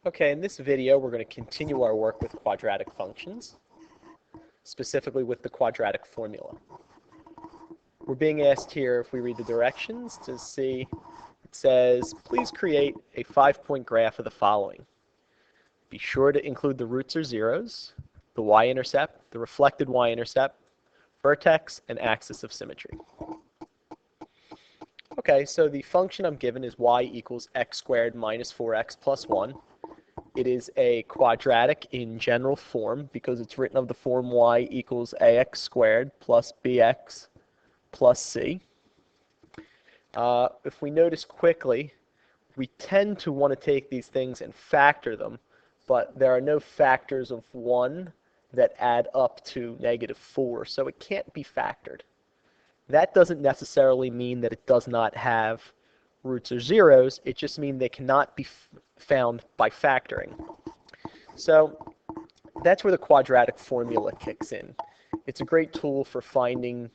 Okay, in this video we're going to continue our work with quadratic functions, specifically with the quadratic formula. We're being asked here, if we read the directions, to see, it says, please create a 5-point graph of the following. Be sure to include the roots or zeros, the y-intercept, the reflected y-intercept, vertex, and axis of symmetry. Okay, so the function I'm given is y equals x squared minus 4x plus 1. It is a quadratic in general form because it's written of the form y equals ax squared plus bx plus c. If we notice quickly, we tend to want to take these things and factor them, but there are no factors of 1 that add up to -4, so it can't be factored. That doesn't necessarily mean that it does not have roots or zeros. It just means they cannot be found by factoring. So that's where the quadratic formula kicks in. It's a great tool for finding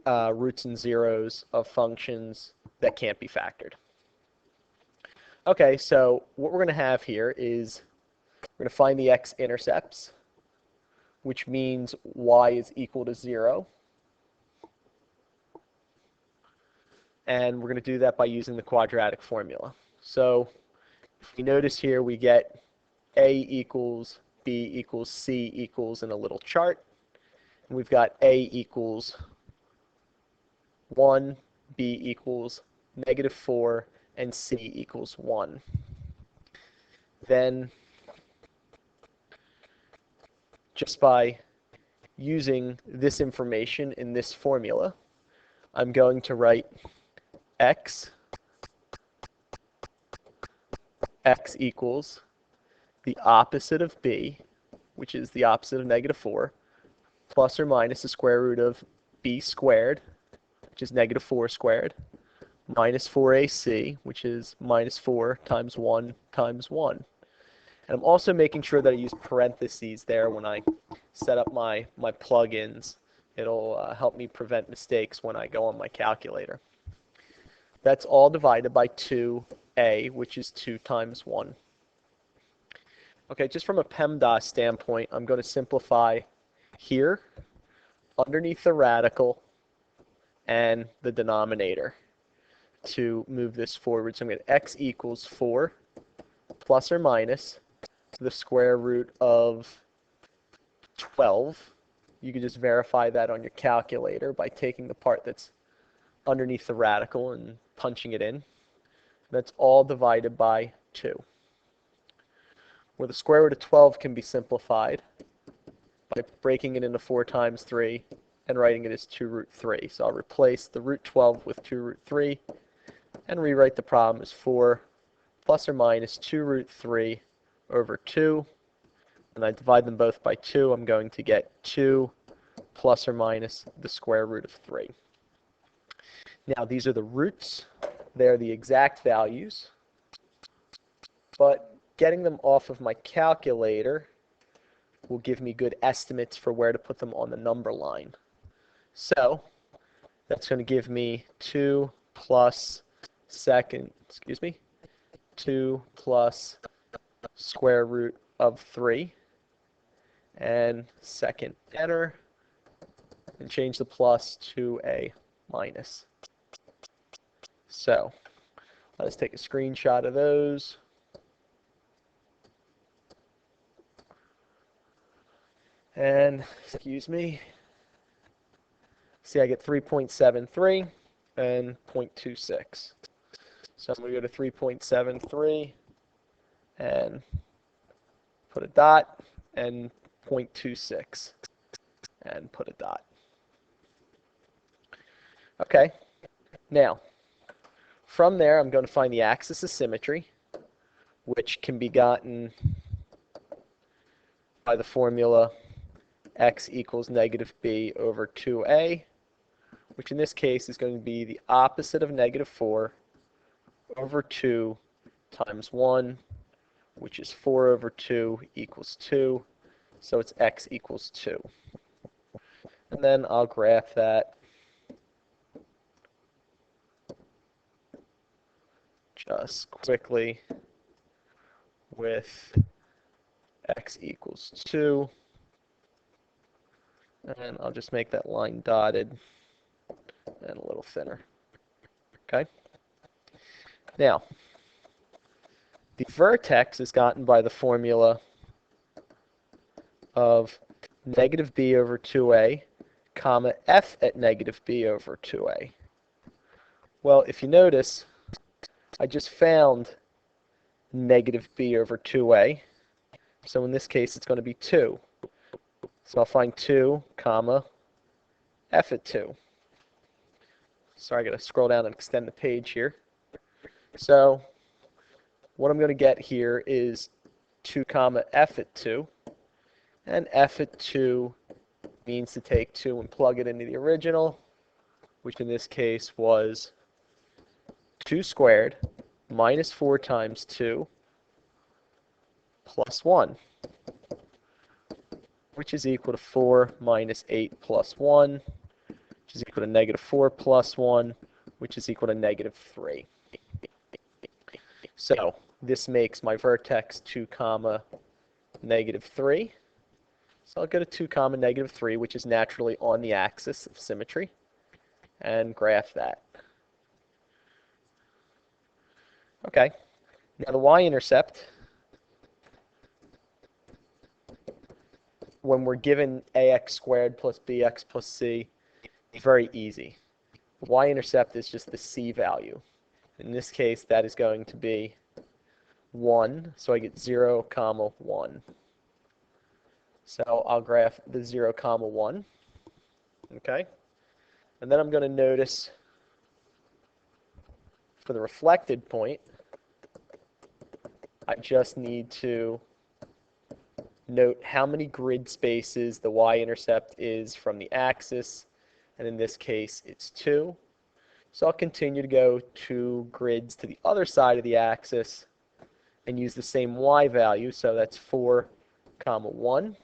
roots and zeros of functions that can't be factored. Okay, so what we're going to have here is we're going to find the x-intercepts, which means y is equal to 0. And we're going to do that by using the quadratic formula. So if we notice here, we get a equals b equals c equals in a little chart. And we've got a equals 1, b equals -4, and c equals 1. Then, just by using this information in this formula, I'm going to write x equals the opposite of b, which is the opposite of -4, plus or minus the square root of b squared, which is -4 squared, minus 4ac, which is -4 times 1 times 1. And I'm also making sure that I use parentheses there when I set up my plugins. It'll help me prevent mistakes when I go on my calculator. That's all divided by 2a, which is 2 times 1. Okay, just from a PEMDAS standpoint, I'm going to simplify here, underneath the radical, and the denominator to move this forward. So I'm going to x equals 4 plus or minus the square root of 12. You can just verify that on your calculator by taking the part that's underneath the radical and punching it in. That's all divided by 2. Where the square root of 12 can be simplified by breaking it into 4 times 3 and writing it as 2 root 3. So I'll replace the root 12 with 2 root 3 and rewrite the problem as 4 plus or minus 2 root 3 over 2. And I divide them both by 2. I'm going to get 2 plus or minus the square root of 3. Now these are the roots. They're the exact values. But getting them off of my calculator will give me good estimates for where to put them on the number line. So that's going to give me 2 plus 2 plus square root of 3, and second enter, and change the plus to a minus. So let us take a screenshot of those. And, excuse me, see I get 3.73 and 0.26. So I'm going to go to 3.73 and put a dot, and 0.26 and put a dot. Okay, now from there I'm going to find the axis of symmetry, which can be gotten by the formula x equals -b over 2a, which in this case is going to be the opposite of -4 over 2 times 1, which is 4 over 2 equals 2, so it's x equals 2. And then I'll graph that just quickly with x equals 2. And I'll just make that line dotted and a little thinner. Okay? Now, the vertex is gotten by the formula of negative b over 2a, comma, f at negative b over 2a. Well, if you notice, I just found negative b over 2a. So in this case, it's going to be 2. So I'll find 2, comma, f at 2. Sorry, I got to scroll down and extend the page here. So what I'm going to get here is 2, comma, f at 2. And f at 2 means to take 2 and plug it into the original, which in this case was 2 squared minus 4 times 2 plus 1, which is equal to 4 minus 8 plus 1, which is equal to negative 4 plus 1, which is equal to negative 3. So this makes my vertex 2, comma, negative 3. So I'll go to 2, comma, negative 3, which is naturally on the axis of symmetry, and graph that. Okay, now the y-intercept, when we're given ax squared plus bx plus c, it's very easy. The y-intercept is just the c value. In this case, that is going to be 1, so I get 0, comma, 1. So I'll graph the 0, comma, 1. Okay? And then I'm going to notice for the reflected point, I just need to note how many grid spaces the y-intercept is from the axis, and in this case it's 2. So I'll continue to go 2 grids to the other side of the axis and use the same y value, so that's 4, comma, 1.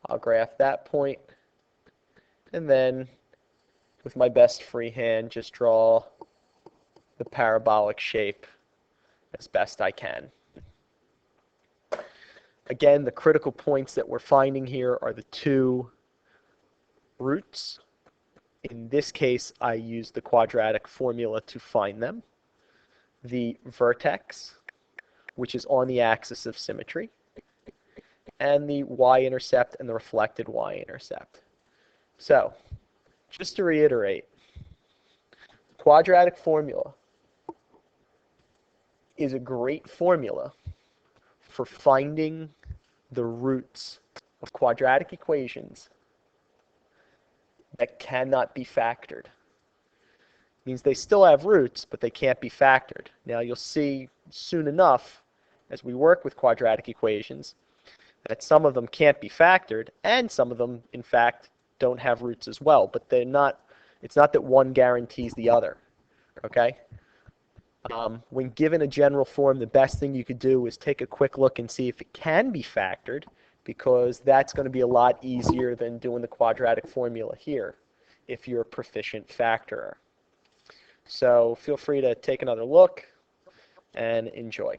I'll graph that point, and then with my best free hand just draw the parabolic shape as best I can. Again, the critical points that we're finding here are the 2 roots. In this case, I used the quadratic formula to find them. The vertex, which is on the axis of symmetry, and the y-intercept and the reflected y-intercept. So, just to reiterate, the quadratic formula is a great formula for finding the roots of quadratic equations that cannot be factored. It means they still have roots, but they can't be factored. Now you'll see soon enough, as we work with quadratic equations, that some of them can't be factored, and some of them, in fact, don't have roots as well. But they're not. It's not that one guarantees the other. Okay? When given a general form, the best thing you could do is take a quick look and see if it can be factored, because that's going to be a lot easier than doing the quadratic formula here if you're a proficient factorer. So feel free to take another look and enjoy.